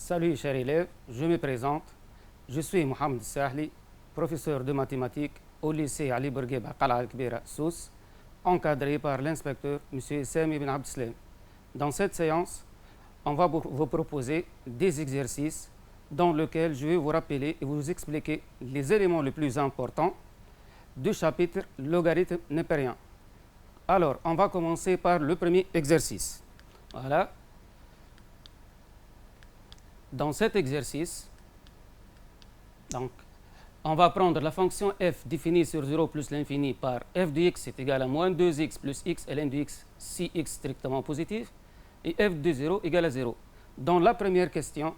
Salut chers élèves, je me présente. Je suis Mohamed Sahli, professeur de mathématiques au lycée Ali Bourguiba Qala Al-Kbira Sousse, encadré par l'inspecteur M. Sami Ibn Abdeslam. Dans cette séance, on va vous proposer des exercices dans lesquels je vais vous rappeler et vous expliquer les éléments les plus importants du chapitre logarithme népérien. Alors, on va commencer par le premier exercice. Voilà. Dans cet exercice, donc, on va prendre la fonction f définie sur 0 plus l'infini par f de x est égal à moins 2x plus x ln de x si x strictement positif et f de 0 égale à 0. Dans la première question,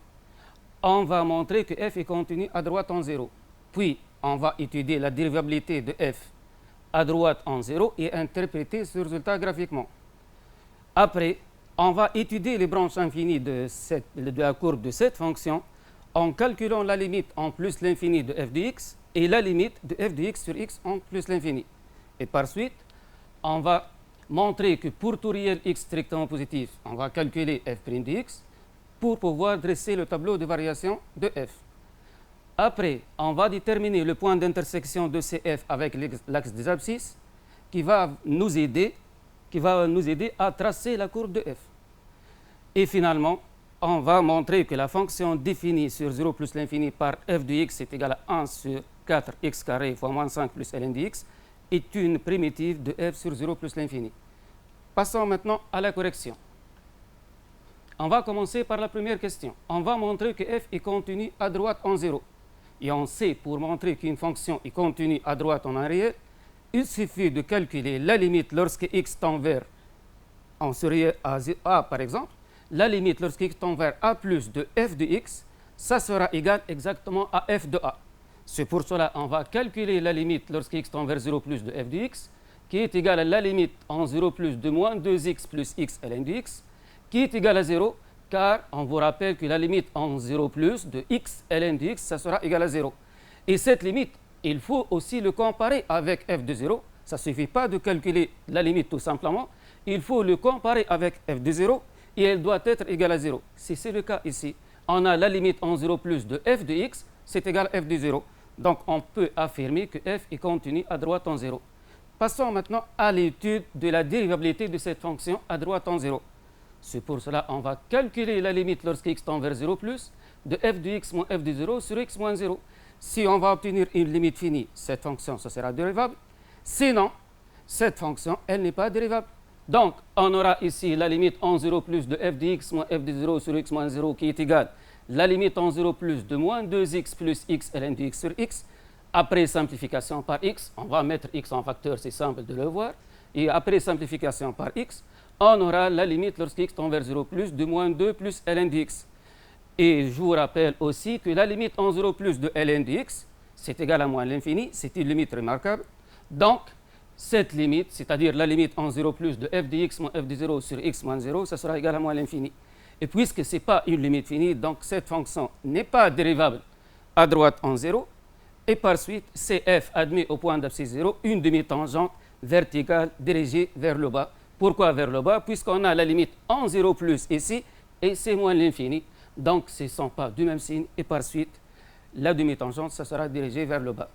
on va montrer que f est continu à droite en 0. Puis, on va étudier la dérivabilité de f à droite en 0 et interpréter ce résultat graphiquement. Après, on va étudier les branches infinies de la courbe de cette fonction en calculant la limite en plus l'infini de f de x et la limite de f de x sur x en plus l'infini. Et par suite, on va montrer que pour tout réel x strictement positif, on va calculer f' de x pour pouvoir dresser le tableau de variation de f. Après, on va déterminer le point d'intersection de CF avec l'axe des abscisses qui va nous aider à tracer la courbe de f. Et finalement, on va montrer que la fonction définie sur 0 plus l'infini par f de x est égale à 1 sur 4x carré fois moins 5 plus ln de x est une primitive de f sur 0 plus l'infini. Passons maintenant à la correction. On va commencer par la première question. On va montrer que f est continu à droite en 0. Et on sait, pour montrer qu'une fonction est continue à droite en un réel, il suffit de calculer la limite lorsque x tend vers, en série a par exemple, la limite lorsque x tend vers a plus de f de x, ça sera égal exactement à f de a. C'est pour cela qu'on va calculer la limite lorsque x tend vers 0 plus de f de x, qui est égale à la limite en 0 plus de moins 2x plus x ln de x, qui est égale à 0, car on vous rappelle que la limite en 0 plus de x ln de x, ça sera égal à 0. Et cette limite, il faut aussi le comparer avec f de 0. Ça ne suffit pas de calculer la limite tout simplement. Il faut le comparer avec f de 0 et elle doit être égale à 0. Si c'est le cas ici, on a la limite en 0 plus de f de x, c'est égal à f de 0. Donc on peut affirmer que f est continu à droite en 0. Passons maintenant à l'étude de la dérivabilité de cette fonction à droite en 0. C'est pour cela qu'on va calculer la limite lorsque x tend vers 0 plus de f de x moins f de 0 sur x moins 0. Si on va obtenir une limite finie, cette fonction, ça sera dérivable. Sinon, cette fonction, elle n'est pas dérivable. Donc, on aura ici la limite en 0 plus de f de x moins f de 0 sur x moins 0 qui est égale la limite en 0 plus de moins 2x plus x ln de x sur x. Après simplification par x, on va mettre x en facteur, c'est simple de le voir. Et après simplification par x, on aura la limite lorsque x tend vers 0 plus de moins 2 plus ln de x. Et je vous rappelle aussi que la limite en 0 plus de ln de x, c'est égal à moins l'infini, c'est une limite remarquable. Donc, cette limite, c'est-à-dire la limite en 0 plus de f de x moins f de 0 sur x moins 0, ça sera égal à moins l'infini. Et puisque ce n'est pas une limite finie, donc cette fonction n'est pas dérivable à droite en 0. Et par suite, CF admet au point d'abscisse 0 une demi-tangente verticale dirigée vers le bas. Pourquoi vers le bas? Puisqu'on a la limite en 0 plus ici, et c'est moins l'infini. Donc, ce ne sont pas du même signe. Et par suite, la demi-tangente, ça sera dirigée vers le bas.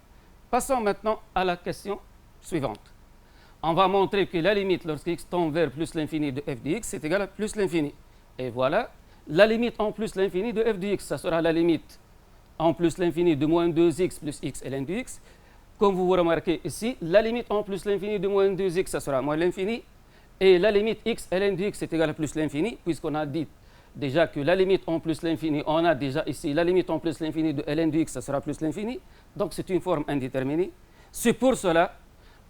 Passons maintenant à la question suivante. On va montrer que la limite lorsque x tend vers plus l'infini de f de x, c'est égal à plus l'infini. Et voilà, la limite en plus l'infini de f de x, ça sera la limite en plus l'infini de moins 2x plus x ln de x. Comme vous remarquez ici, la limite en plus l'infini de moins 2x, ça sera moins l'infini. Et la limite x ln de x est égale à plus l'infini, puisqu'on a dit déjà que la limite en plus l'infini, on a déjà ici la limite en plus l'infini de ln de x, ça sera plus l'infini. Donc c'est une forme indéterminée. C'est pour cela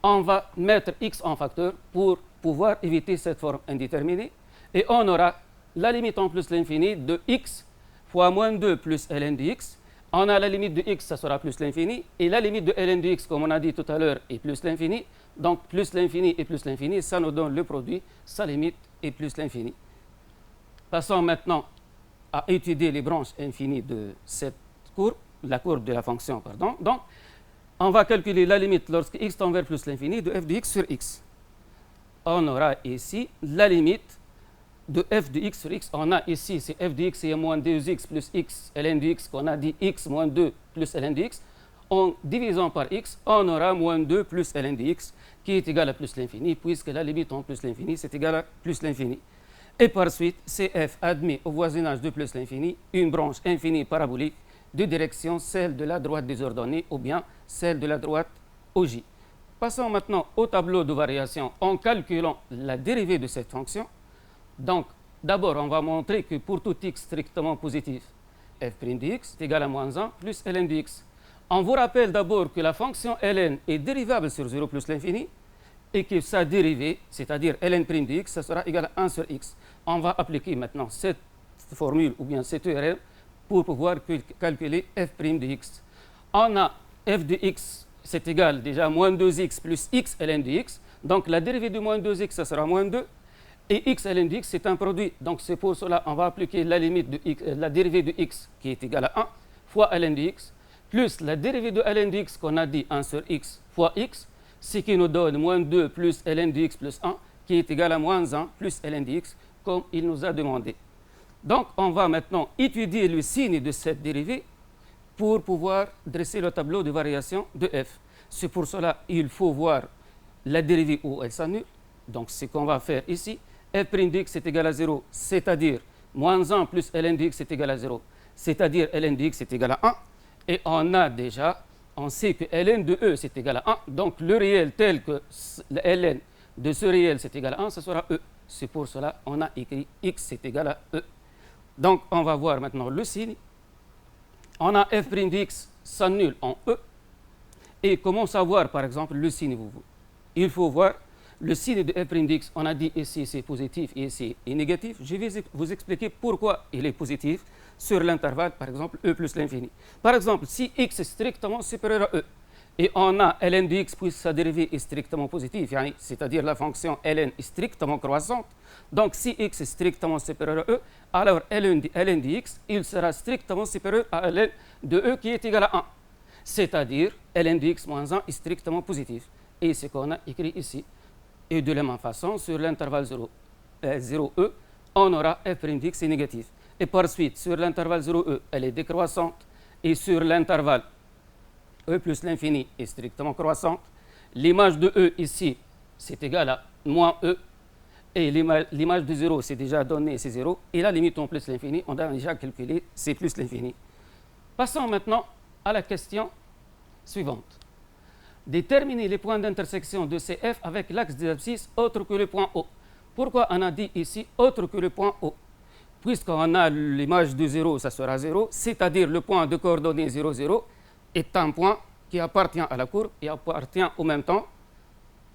on va mettre x en facteur pour pouvoir éviter cette forme indéterminée. Et on aura la limite en plus l'infini de x fois moins 2 plus ln de x. On a la limite de x, ça sera plus l'infini. Et la limite de ln de x, comme on a dit tout à l'heure, est plus l'infini. Donc plus l'infini et plus l'infini, ça nous donne le produit, sa limite est plus l'infini. Passons maintenant à étudier les branches infinies de cette courbe, la courbe de la fonction, pardon. Donc, on va calculer la limite lorsque x tend vers plus l'infini de f de x sur x. On aura ici la limite de f de x sur x, on a ici, c'est f de x et moins 2x plus x ln de x, qu'on a dit x moins 2 plus ln de x. En divisant par x, on aura moins 2 plus ln de x, qui est égal à plus l'infini, puisque la limite en plus l'infini, c'est égal à plus l'infini. Et par suite, CF admet au voisinage de plus l'infini une branche infinie parabolique de direction, celle de la droite désordonnée ou bien celle de la droite OJ. Passons maintenant au tableau de variation en calculant la dérivée de cette fonction. Donc, d'abord, on va montrer que pour tout x strictement positif, f' de x est égal à moins 1 plus ln de x. On vous rappelle d'abord que la fonction ln est dérivable sur 0 plus l'infini et que sa dérivée, c'est-à-dire ln' de x, ça sera égal à 1 sur x. On va appliquer maintenant cette formule ou bien cette théorème pour pouvoir calculer f' de x. On a f de x, c'est égal déjà à moins 2x plus x ln de x. Donc la dérivée de moins 2x, ça sera moins 2. Et x ln de x, c'est un produit. Donc c'est pour cela qu'on va appliquer la limite de x, la dérivée de x qui est égale à 1 fois ln de x, plus la dérivée de ln de x qu'on a dit 1 sur x fois x, ce qui nous donne moins 2 plus ln de x plus 1, qui est égal à moins 1 plus ln de x, comme il nous a demandé. Donc, on va maintenant étudier le signe de cette dérivée pour pouvoir dresser le tableau de variation de f. C'est pour cela qu'il faut voir la dérivée où elle s'annule. Donc, ce qu'on va faire ici, f' de x est égal à 0, c'est-à-dire moins 1 plus ln de x est égal à 0, c'est-à-dire ln de x est égal à 1. Et on a déjà, on sait que ln de e c'est égal à 1. Donc, le réel tel que ln de ce réel c'est égal à 1, ce sera e. C'est pour cela qu'on a écrit x c'est égal à e. Donc, on va voir maintenant le signe. On a f' de x s'annule en e. Et comment savoir, par exemple, le signe? Il faut voir le signe de f' de x. On a dit ici c'est positif et ici est négatif. Je vais vous expliquer pourquoi il est positif sur l'intervalle, par exemple, e plus l'infini. Par exemple, si x est strictement supérieur à e, et on a ln de x puisque sa dérivée est strictement positive, c'est-à-dire la fonction ln est strictement croissante. Donc, si x est strictement supérieur à e, alors ln de x, il sera strictement supérieur à ln de e qui est égal à 1. C'est-à-dire, ln de x moins 1 est strictement positif. Et c'est ce qu'on a écrit ici. Et de la même façon, sur l'intervalle 0e, on aura f' de x est négatif. Et par suite, sur l'intervalle 0e, elle est décroissante. Et sur l'intervalle e plus l'infini est strictement croissante. L'image de e ici, c'est égal à moins e. Et l'image de 0, c'est déjà donné, c'est 0. Et la limite en plus l'infini, on a déjà calculé, c'est plus l'infini. Passons maintenant à la question suivante. Déterminer les points d'intersection de CF avec l'axe des abscisses autre que le point O. Pourquoi on a dit ici autre que le point O? Puisqu'on a l'image de 0, ça sera 0, c'est-à-dire le point de coordonnées 0, 0 est un point qui appartient à la courbe et appartient en même temps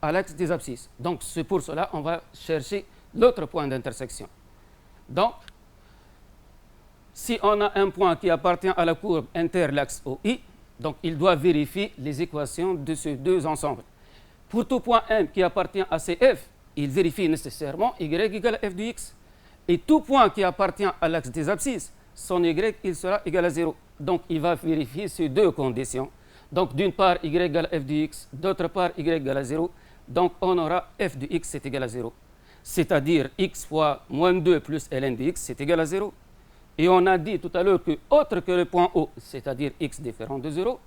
à l'axe des abscisses. Donc, c'est pour cela qu'on va chercher l'autre point d'intersection. Donc, si on a un point qui appartient à la courbe inter-l'axe OI, donc il doit vérifier les équations de ces deux ensembles. Pour tout point M qui appartient à CF, il vérifie nécessairement y égale à f de x. Et tout point qui appartient à l'axe des abscisses, son y, il sera égal à 0. Donc, il va vérifier ces deux conditions. Donc, d'une part, y égale à f de x, d'autre part, y égale à 0. Donc, on aura f de x c'est égal à 0. C'est-à-dire x fois moins 2 plus ln de x, c'est égal à 0. Et on a dit tout à l'heure que autre que le point O, c'est-à-dire x différent de 0,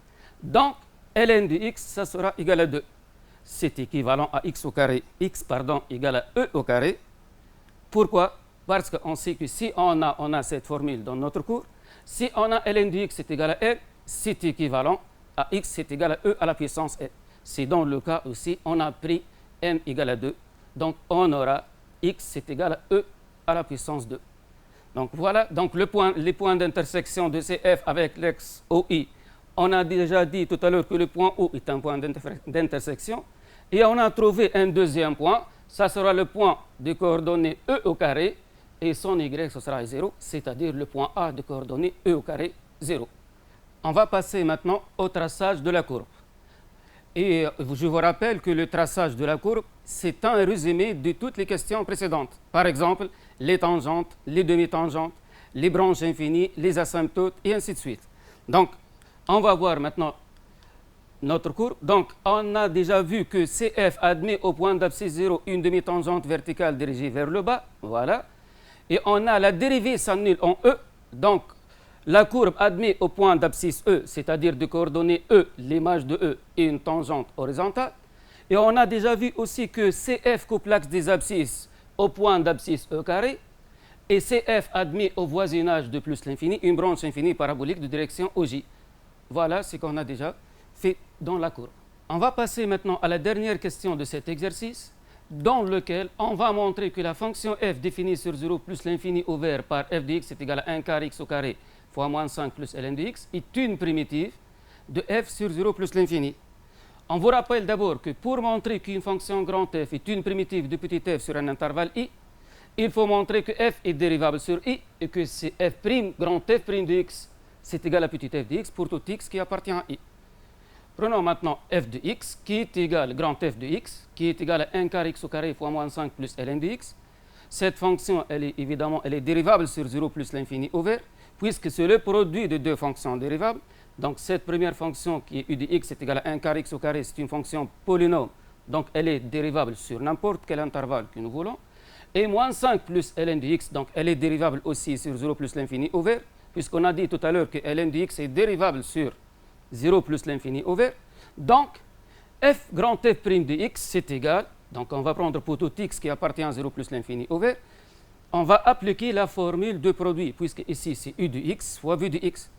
donc ln de x, ça sera égal à 2. C'est équivalent à x au carré, égal à e au carré. Pourquoi? Parce qu'on sait que si on a cette formule dans notre cours, si on a ln de x c'est égal à l, c'est équivalent à x c'est égal à e à la puissance l. C'est dans le cas aussi, on a pris m égale à 2. Donc, on aura x c'est égal à e à la puissance 2. Donc, voilà. Donc, les points d'intersection de CF avec l'axe OI, on a déjà dit tout à l'heure que le point O est un point d'intersection. Et on a trouvé un deuxième point. Ça sera le point de coordonnées e au carré. Et son y, ce sera 0, c'est-à-dire le point A de coordonnées e au carré 0. On va passer maintenant au traçage de la courbe. Et je vous rappelle que le traçage de la courbe, c'est un résumé de toutes les questions précédentes. Par exemple, les tangentes, les demi-tangentes, les branches infinies, les asymptotes, et ainsi de suite. Donc, on va voir maintenant notre courbe. Donc, on a déjà vu que CF admet au point d'abscisse 0 une demi-tangente verticale dirigée vers le bas. Voilà. et on a la dérivée s'annule en E. Donc, la courbe admet au point d'abscisse E, c'est-à-dire de coordonnées E, l'image de E et une tangente horizontale. Et on a déjà vu aussi que CF coupe l'axe des abscisses au point d'abscisse E carré. Et CF admet au voisinage de plus l'infini une branche infinie parabolique de direction OJ. Voilà ce qu'on a déjà fait dans la courbe. On va passer maintenant à la dernière question de cet exercice, dans lequel on va montrer que la fonction f définie sur 0 plus l'infini ouvert par f de x est égal à 1 quart x au carré fois moins 5 plus ln de x est une primitive de f sur 0 plus l'infini. On vous rappelle d'abord que pour montrer qu'une fonction grand f est une primitive de petit f sur un intervalle i, il faut montrer que f est dérivable sur i et que c'est f' grand f' de x c'est égal à petit f de x pour tout x qui appartient à i. Prenons maintenant f de x qui est égal grand f de x qui est égal à 1 quart x au carré fois moins 5 plus ln de x. Cette fonction, elle est dérivable sur 0 plus l'infini ouvert puisque c'est le produit de deux fonctions dérivables. Donc cette première fonction qui est u de x est égale à 1 quart x au carré, c'est une fonction polynôme. Donc elle est dérivable sur n'importe quel intervalle que nous voulons. Et moins 5 plus ln de x, donc elle est dérivable aussi sur 0 plus l'infini ouvert, puisqu'on a dit tout à l'heure que ln de x est dérivable sur 0 plus l'infini ouvert. Donc, f grand f' de x, c'est égal, donc on va prendre pour tout x qui appartient à 0 plus l'infini ouvert, on va appliquer la formule de produit, puisque ici c'est u de x fois v de x.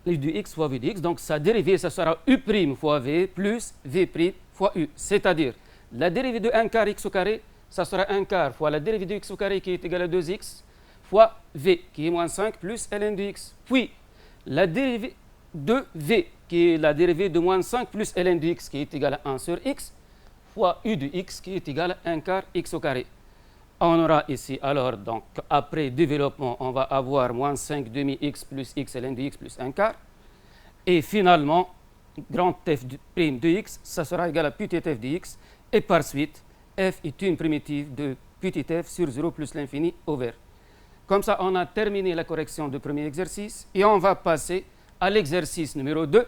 U de x fois v de x, donc sa dérivée, ça sera u' fois v plus v' fois u, c'est-à-dire la dérivée de 1 quart x au carré, ça sera 1 quart fois la dérivée de x au carré qui est égale à 2x fois v qui est moins 5 plus ln de x. Puis la dérivée de v qui est la dérivée de moins 5 plus ln de x qui est égale à 1 sur x fois u de x qui est égal à 1 quart x au carré. On aura ici alors, donc après développement, on va avoir moins 5 demi x plus x ln de x plus 1 quart. Et finalement, grand f de x, ça sera égal à petit f de x. Et par suite, f est une primitive de petit f sur 0 plus l'infini ouvert. Comme ça, on a terminé la correction du premier exercice et on va passer à l'exercice numéro 2.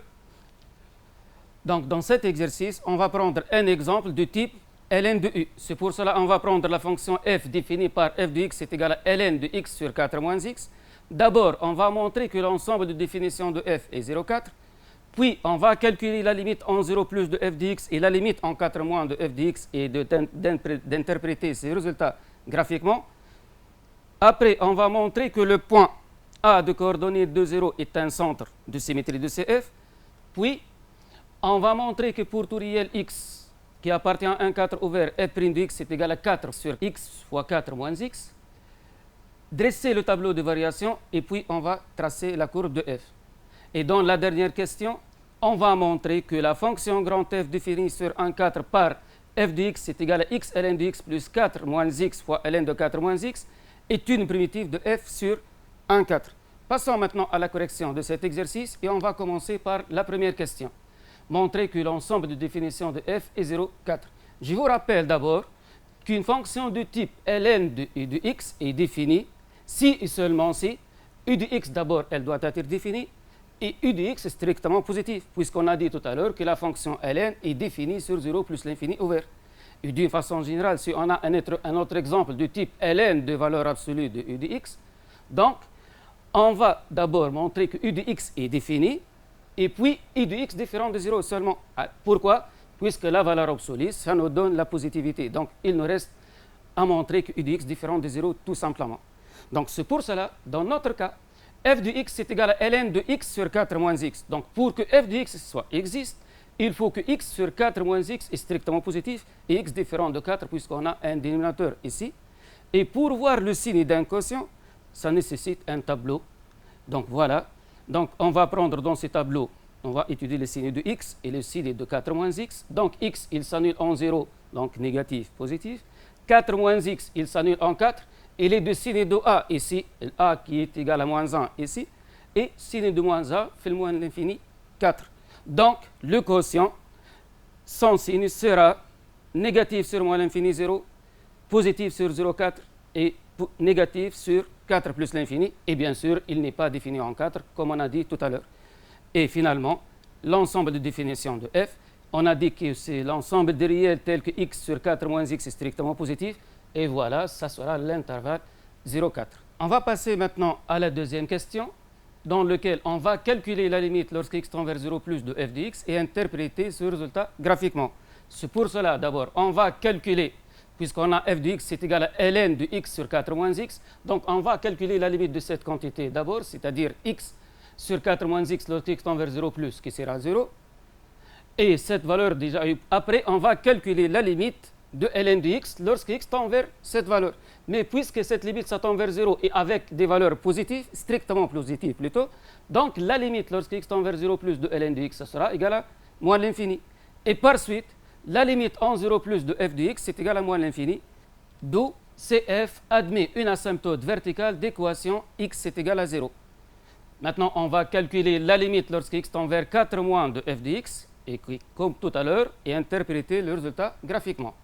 Donc, dans cet exercice, on va prendre un exemple de type ln de u. C'est pour cela qu'on va prendre la fonction f définie par f de x est égal à ln de x sur 4 moins x. D'abord, on va montrer que l'ensemble de définition de f est 0,4. Puis, on va calculer la limite en 0 plus de f de x et la limite en 4 moins de f de x et d'interpréter ces résultats graphiquement. Après, on va montrer que le point A de coordonnées de 0 est un centre de symétrie de CF. Puis, on va montrer que pour tout réel x qui appartient à un 4 ouvert, f' de x est égal à 4 sur x fois 4 moins x. Dresser le tableau de variation et puis on va tracer la courbe de f. Et dans la dernière question, on va montrer que la fonction grand f définie sur un 4 par f de x est égal à x ln de x plus 4 moins x fois ln de 4 moins x est une primitive de f sur un 4. Passons maintenant à la correction de cet exercice et on va commencer par la première question. Montrer que l'ensemble de définition de f est 0,4. Je vous rappelle d'abord qu'une fonction de type ln de u de x est définie si et seulement si u de x d'abord elle doit être définie et u de x est strictement positif, puisqu'on a dit tout à l'heure que la fonction ln est définie sur 0 plus l'infini ouvert. Et d'une façon générale, si on a un autre exemple de type ln de valeur absolue de u de x, donc on va d'abord montrer que u de x est défini et puis u de x différent de 0 seulement. Pourquoi? Puisque la valeur absolue, ça nous donne la positivité. Donc il nous reste à montrer que u de x différent de 0 tout simplement. Donc c'est pour cela, dans notre cas, f de x est égal à ln de x sur 4 moins x. Donc pour que f de x soit existe, il faut que x sur 4 moins x est strictement positif et x différent de 4 puisqu'on a un dénominateur ici. Et pour voir le signe d'un quotient, ça nécessite un tableau. Donc voilà. Donc on va prendre dans ce tableau, on va étudier le signe de x et le signe de 4 moins x. Donc x, il s'annule en 0, donc négatif, positif. 4 moins x, il s'annule en 4. Et les deux signes de a ici, a qui est égal à moins 1 ici, et signe de moins a fait le moins l'infini, 4. Donc le quotient, son signe sera négatif sur moins l'infini 0, positif sur 0,4 et négatif sur 4 plus l'infini. Et bien sûr, il n'est pas défini en 4, comme on a dit tout à l'heure. Et finalement, l'ensemble de définition de f, on a dit que c'est l'ensemble des réels tels que x sur 4 moins x est strictement positif. Et voilà, ça sera l'intervalle 0,4. On va passer maintenant à la deuxième question, dans laquelle on va calculer la limite lorsque x tend vers 0 plus de f de x et interpréter ce résultat graphiquement. C'est pour cela, d'abord, on va calculer, puisqu'on a f de x c'est égal à ln de x sur 4 moins x, donc on va calculer la limite de cette quantité d'abord, c'est-à-dire x sur 4 moins x lorsque x tend vers 0 plus, qui sera 0. Et cette valeur déjà eu. Après, on va calculer la limite de ln de x lorsque x tend vers cette valeur. Mais puisque cette limite ça tend vers 0 et avec des valeurs positives, strictement positives plutôt, donc la limite lorsque x tend vers 0 plus de ln de x, ça sera égal à moins l'infini. Et par suite, la limite en 0 plus de f de x, c'est égal à moins l'infini, d'où CF admet une asymptote verticale d'équation x c'est égal à 0. Maintenant, on va calculer la limite lorsque x tend vers 4 moins de f de x, et comme tout à l'heure, et interpréter le résultat graphiquement.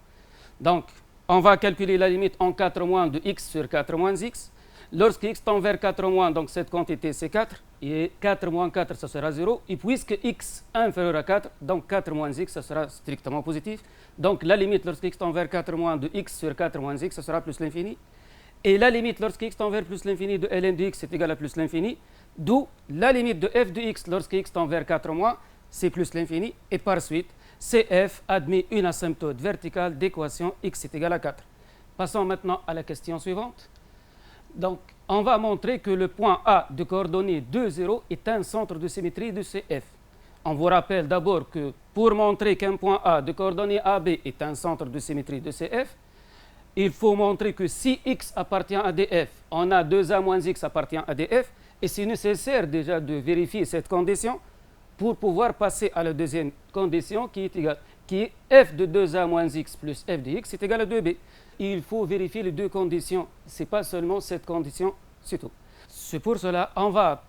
Donc, on va calculer la limite en 4 moins de x sur 4 moins x. Lorsque x tend vers 4 moins, donc cette quantité c'est 4, et 4 moins 4, ça sera 0. Et puisque x est inférieur à 4, donc 4 moins x, ça sera strictement positif. Donc la limite lorsque x tend vers 4 moins de x sur 4 moins x, ça sera plus l'infini. Et la limite lorsque x tend vers plus l'infini de ln de x, c'est égal à plus l'infini. D'où la limite de f de x lorsque x tend vers 4 moins, c'est plus l'infini. Et par suite, CF admet une asymptote verticale d'équation x est égal à 4. Passons maintenant à la question suivante. Donc, on va montrer que le point A de coordonnées 2, 0 est un centre de symétrie de CF. On vous rappelle d'abord que pour montrer qu'un point A de coordonnées AB est un centre de symétrie de CF, il faut montrer que si x appartient à df, on a 2a moins x appartient à df, et c'est nécessaire déjà de vérifier cette condition pour pouvoir passer à la deuxième condition qui est f de 2a moins x plus f de x est égal à 2b. Il faut vérifier les deux conditions, ce n'est pas seulement cette condition, c'est tout. C'est pour cela on va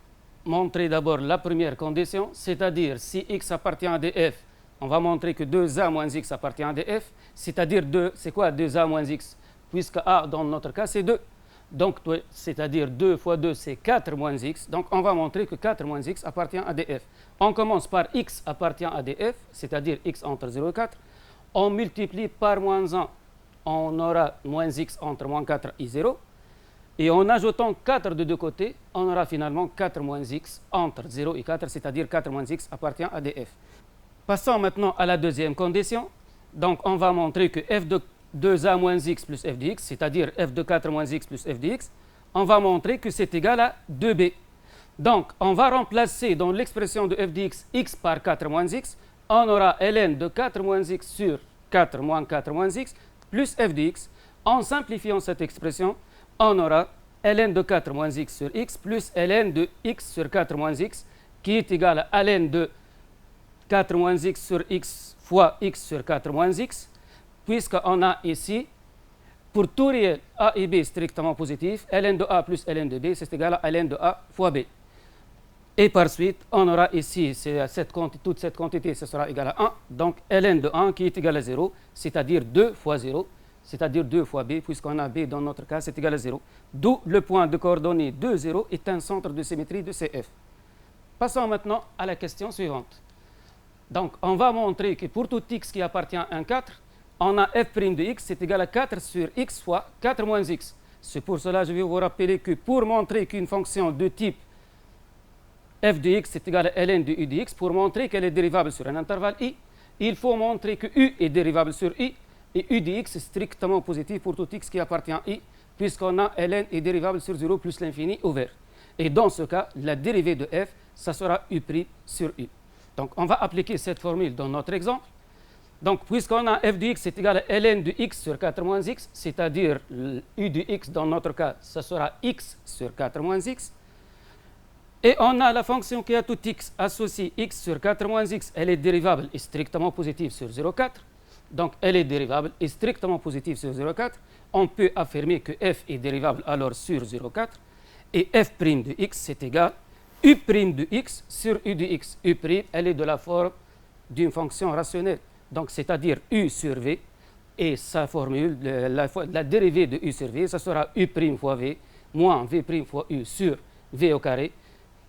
montrer d'abord la première condition, c'est-à-dire si x appartient à df, on va montrer que 2a moins x appartient à df, c'est-à-dire 2, c'est quoi 2a moins x? Puisque a dans notre cas c'est 2. Donc, c'est-à-dire 2 fois 2, c'est 4 moins x. Donc, on va montrer que 4 moins x appartient à df. On commence par x appartient à df, c'est-à-dire x entre 0 et 4. On multiplie par moins 1, on aura moins x entre moins 4 et 0. Et en ajoutant 4 de deux côtés, on aura finalement 4 moins x entre 0 et 4, c'est-à-dire 4 moins x appartient à df. Passons maintenant à la deuxième condition. Donc, on va montrer que f de 2a moins x plus f de x, c'est-à-dire f de 4 moins x plus f de x, on va montrer que c'est égal à 2b. Donc, on va remplacer dans l'expression de f de x, x par 4 moins x, on aura ln de 4 moins x sur 4 moins 4 moins x plus f de x. En simplifiant cette expression, on aura ln de 4 moins x sur x plus ln de x sur 4 moins x, qui est égal à ln de 4 moins x sur x fois x sur 4 moins x, puisqu'on a ici, pour tout réel a et b strictement positif, ln de a plus ln de b, c'est égal à ln de a fois b. Et par suite, on aura ici, toute cette quantité, ce sera égal à 1. Donc, ln de 1 qui est égal à 0, c'est-à-dire 2 fois 0, c'est-à-dire 2 fois b, puisqu'on a b dans notre cas, c'est égal à 0. D'où le point de coordonnées 2, 0 est un centre de symétrie de CF. Passons maintenant à la question suivante. Donc, on va montrer que pour tout x qui appartient à un 4, on a f' de x, c'est égal à 4 sur x fois 4 moins x. C'est pour cela que je vais vous rappeler que pour montrer qu'une fonction de type f de x est égal à ln de u de x, pour montrer qu'elle est dérivable sur un intervalle i, il faut montrer que u est dérivable sur i, et u de x est strictement positif pour tout x qui appartient à i, puisqu'on a ln est dérivable sur 0 plus l'infini ouvert. Et dans ce cas, la dérivée de f, ça sera u' sur u. Donc, on va appliquer cette formule dans notre exemple. Donc, puisqu'on a f de x est égal à ln de x sur 4 moins x, c'est-à-dire u de x dans notre cas, ça sera x sur 4 moins x. Et on a la fonction qui a tout x associé x sur 4 moins x, elle est dérivable et strictement positive sur 0,4. Donc, elle est dérivable et strictement positive sur 0,4. On peut affirmer que f est dérivable alors sur 0,4. Et f' de x, c'est égal à u' de x sur u de x. U', elle est de la forme d'une fonction rationnelle. Donc, c'est-à-dire u sur v, et sa formule, la dérivée de u sur v, ça sera u' fois v, moins v' fois u sur v au carré,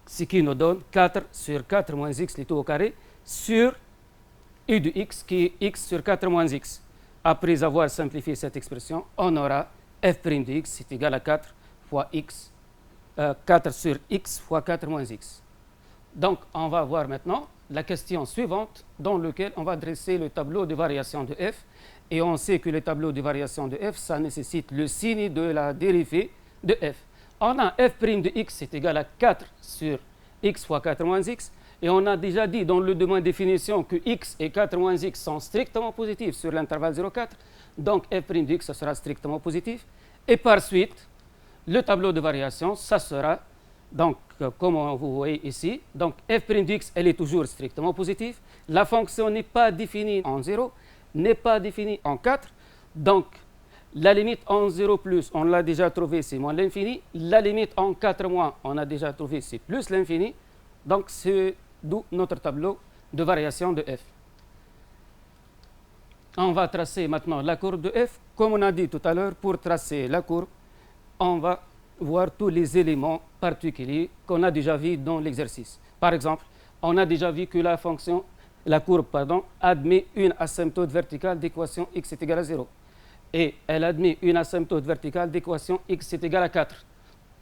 ce qui nous donne 4 sur 4 moins x, les tout au carré, sur u de x, qui est x sur 4 moins x. Après avoir simplifié cette expression, on aura f' de x, c'est égal à 4 fois x, 4 sur x fois 4 moins x. Donc, on va voir maintenant la question suivante dans laquelle on va dresser le tableau de variation de f. Et on sait que le tableau de variation de f, ça nécessite le signe de la dérivée de f. On a f' de x est égal à 4 sur x fois 4 moins x. Et on a déjà dit dans le domaine de définition que x et 4 moins x sont strictement positifs sur l'intervalle 0,4. Donc f' de x, ça sera strictement positif. Et par suite, le tableau de variation, ça sera, donc, comme vous voyez ici, donc f' de x, elle est toujours strictement positive. La fonction n'est pas définie en 0, n'est pas définie en 4. Donc, la limite en 0 plus, on l'a déjà trouvé, c'est moins l'infini. La limite en 4 moins, on a déjà trouvé, c'est plus l'infini. Donc, c'est d'où notre tableau de variation de f. On va tracer maintenant la courbe de f. Comme on a dit tout à l'heure, pour tracer la courbe, on va voir tous les éléments particuliers qu'on a déjà vus dans l'exercice. Par exemple, on a déjà vu que la courbe admet une asymptote verticale d'équation x est égal à 0. Et elle admet une asymptote verticale d'équation x est égal à 4.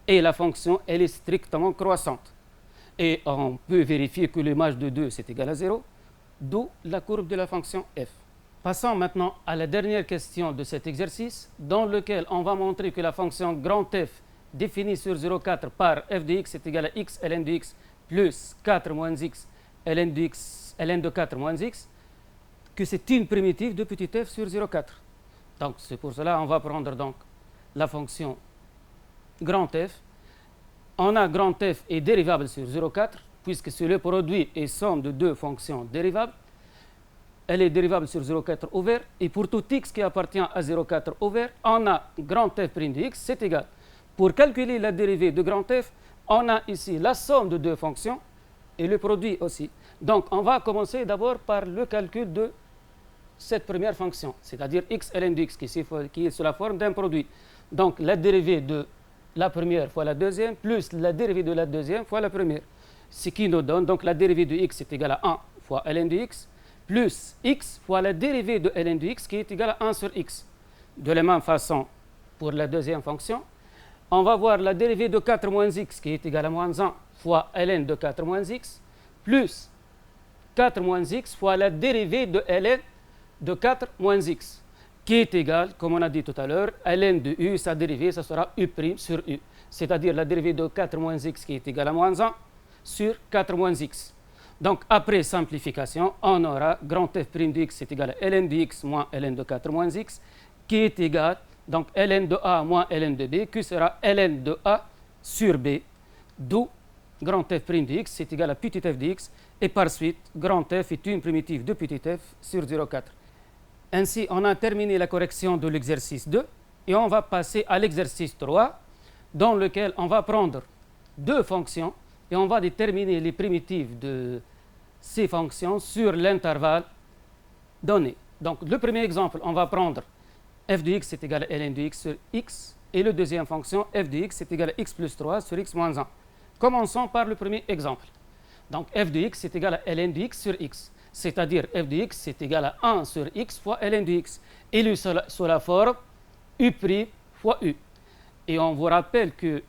Et la fonction, elle est strictement croissante. Et on peut vérifier que l'image de 2 c'est égal à 0, d'où la courbe de la fonction f. Passons maintenant à la dernière question de cet exercice, dans lequel on va montrer que la fonction grand f définie sur 0,4 par f de x est égal à x ln de x plus 4 moins x ln de 4 moins x, que c'est une primitive de petit f sur 0,4. Donc c'est pour cela qu'on va prendre donc la fonction grand f. On a grand f est dérivable sur 0,4, puisque c'est le produit et somme de deux fonctions dérivables. Elle est dérivable sur 0,4 ouvert. Et pour tout x qui appartient à 0,4 ouvert, on a grand f' de x, c'est égal. Pour calculer la dérivée de grand f, on a ici la somme de deux fonctions et le produit aussi. Donc on va commencer d'abord par le calcul de cette première fonction, c'est-à-dire x ln de x qui est sous la forme d'un produit. Donc la dérivée de la première fois la deuxième, plus la dérivée de la deuxième fois la première. Ce qui nous donne donc la dérivée de x est égale à 1 fois ln de x, plus x fois la dérivée de ln de x qui est égale à 1 sur x. De la même façon, pour la deuxième fonction, on va voir la dérivée de 4 moins x qui est égale à moins 1 fois ln de 4 moins x, plus 4 moins x fois la dérivée de ln de 4 moins x, qui est égal, comme on a dit tout à l'heure, ln de u, sa dérivée, ça sera u' sur u, c'est-à-dire la dérivée de 4 moins x qui est égale à moins 1 sur 4 moins x. Donc, après simplification, on aura grand f' de x est égal à ln de x moins ln de 4 moins x, qui est égal, donc ln de a moins ln de b, qui sera ln de a sur b, d'où grand f' de x est égal à petit f de x, et par suite, grand f est une primitive de petit f sur 0,4. Ainsi, on a terminé la correction de l'exercice 2 et on va passer à l'exercice 3 dans lequel on va prendre deux fonctions et on va déterminer les primitives de ces fonctions sur l'intervalle donné. Donc, le premier exemple, on va prendre f de x est égal à ln de x sur x et le deuxième fonction f de x est égal à x plus 3 sur x moins 1. Commençons par le premier exemple. Donc, f de x est égal à ln de x sur x. C'est-à-dire f de x est égal à 1 sur x fois ln de x. Et lui sous la forme u' fois u. Et on vous rappelle que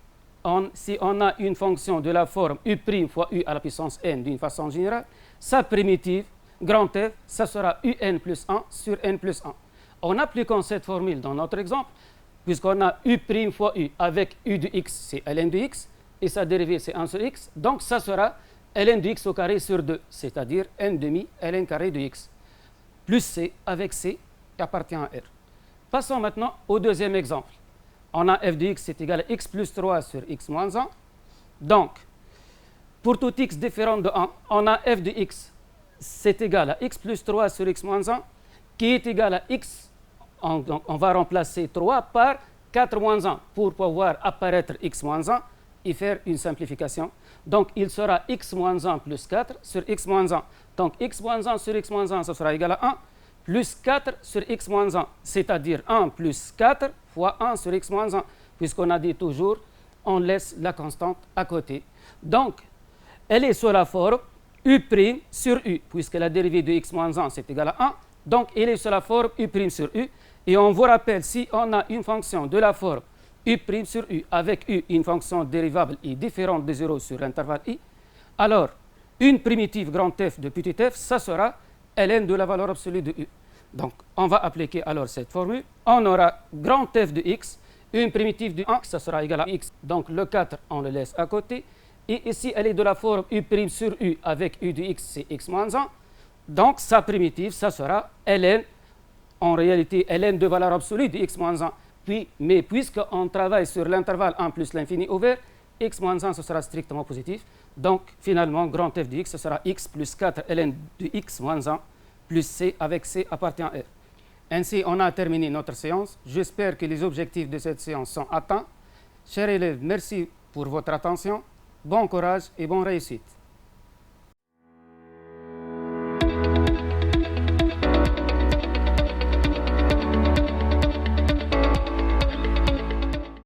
si on a une fonction de la forme u' fois u à la puissance n d'une façon générale, sa primitive, grand f, ça sera un plus 1 sur n plus 1. En appliquant cette formule dans notre exemple, puisqu'on a u' fois u avec u de x, c'est ln de x, et sa dérivée, c'est 1 sur x, donc ça sera ln de x au carré sur 2, c'est-à-dire n demi ln carré de x, plus c avec c qui appartient à R. Passons maintenant au deuxième exemple. On a f de x est égal à x plus 3 sur x moins 1. Donc, pour tout x différent de 1, on a f de x c'est égal à x plus 3 sur x moins 1, qui est égal à x, on va remplacer 3 par 4 moins 1 pour pouvoir apparaître x moins 1 et faire une simplification. Donc, il sera x moins 1 plus 4 sur x moins 1. Donc, x moins 1 sur x moins 1, ça sera égal à 1, plus 4 sur x moins 1, c'est-à-dire 1 plus 4 fois 1 sur x moins 1, puisqu'on a dit toujours, on laisse la constante à côté. Donc, elle est sous la forme u' sur u, puisque la dérivée de x moins 1, c'est égal à 1. Donc, elle est sous la forme u' sur u. Et on vous rappelle, si on a une fonction de la forme U' sur U, avec U une fonction dérivable i différente de 0 sur l'intervalle i, alors une primitive grand F de petit f, ça sera ln de la valeur absolue de U. Donc, on va appliquer alors cette formule. On aura grand F de x, une primitive de 1, ça sera égal à x. Donc, le 4, on le laisse à côté. Et ici, elle est de la forme U' sur U avec U de x, c'est x moins 1. Donc, sa primitive, ça sera ln, en réalité, ln de valeur absolue de x moins 1. Mais puisqu'on travaille sur l'intervalle 1 plus l'infini ouvert, x moins 1, ce sera strictement positif. Donc, finalement, grand F de x, ce sera x plus 4 ln de x moins 1 plus c avec c appartient à R. Ainsi, on a terminé notre séance. J'espère que les objectifs de cette séance sont atteints. Chers élèves, merci pour votre attention. Bon courage et bonne réussite.